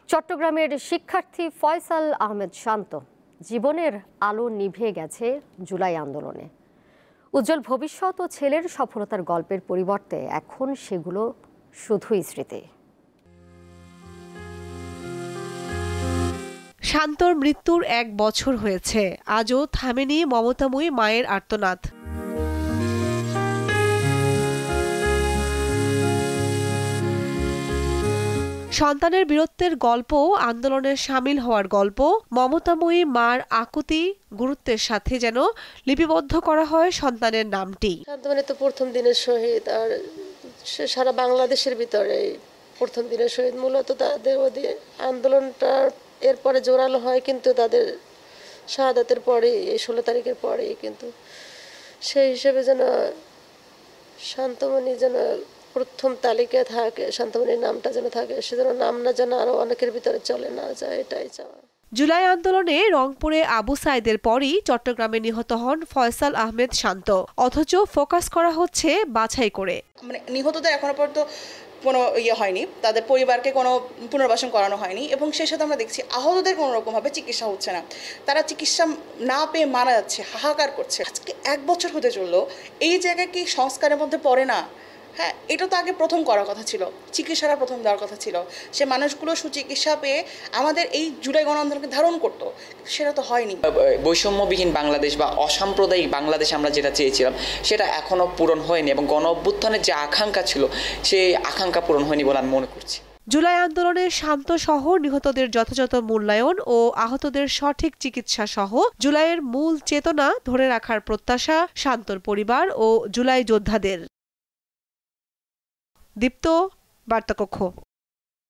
চট্টগ্রামের শিক্ষার্থী ফয়সাল আহমেদ শান্ত জীবনের আলো নিভে গেছে জুলাই আন্দোলনে। উজ্জ্বল ভবিষ্যৎ ও ছেলের সফলতার গল্পের পরিবর্তে এখন সেগুলো শুধুই স্মৃতি। শান্তর মৃত্যুর 1 বছর হয়েছে, আজও থামেনি মমতাময়ী মায়ের আর্তনাদ। সন্তানের বীরত্বের গল্প, আন্দোলনের সামিল হওয়ার গল্প, মমতাময়ী মার আকুতি গুরুত্বের সাথে যেন লিপিবদ্ধ করা হয় সন্তানের নামটি। শান্ত মানে তো প্রথম দিনের শহীদ, আর সারা বাংলাদেশের ভিতরে প্রথম দিনের শহীদ। মূলত তাদের ওদের আন্দোলনটা এরপরে জোরালো হয়, কিন্তু তাদের শাহাদাতের পরে, এই 16 তারিখের পরে, কিন্তু সেই হিসেবে যেন শান্তমণি যেন প্রথম তালিকায় থাকে, শান্তমণির নামটা যেন থাকে, সেজন্য নাম না যেন আরো অনেকের ভিতরে চলে না যায়, এটাই চাওয়া। জুলাই আন্দোলনে রংপুরে আবু সাইদের পরই চট্টগ্রামে নিহত হন ফয়সাল আহমেদ শান্ত, অথচ ফোকাস করা হচ্ছে বাছাই করে। মানে নিহতদের এখনো পর্যন্ত কোনো হয়নি, তাদের পরিবারকে কোনো পুনর্বাসন করানো হয়নি, এবং সেই সাথে আমরা দেখছি আহতদের কোনো রকমভাবে চিকিৎসা হচ্ছে না, তারা চিকিৎসা না পেয়ে মারা যাচ্ছে, হাহাকার করছে। আজকে 1 বছর হতে চললো, এই জায়গায় কি সংস্কারের মধ্যে পড়ে না? হ্যাঁ, এটা তো আগে প্রথম করার কথা ছিল, চিকিৎসাটা প্রথম দেওয়ার কথা ছিল, সে মানুষগুলো সুচিকিৎসা পেয়ে আমাদের এই জুলাই গণ আন্দোলনকে ধারণ করতো, সেটা তো হয়নি। বৈষম্যবিহীন বাংলাদেশ বা অসাম্প্রদায়িক বাংলাদেশ আমরা যেটা চেয়েছিলাম সেটা এখনো পূরণ হয়নি, এবং গণ অভ্যুত্থানের যে আকাঙ্ক্ষা ছিল সেই আকাঙ্ক্ষা পূরণ হয়নি বলে আমি মনে করছি। জুলাই আন্দোলনের শান্ত সহ নিহতদের যথাযথ মূল্যায়ন ও আহতদের সঠিক চিকিৎসা সহ জুলাইয়ের মূল চেতনা ধরে রাখার প্রত্যাশা শান্তর পরিবার ও জুলাই যোদ্ধাদের। দীপ্ত, বার্তাকক্ষ।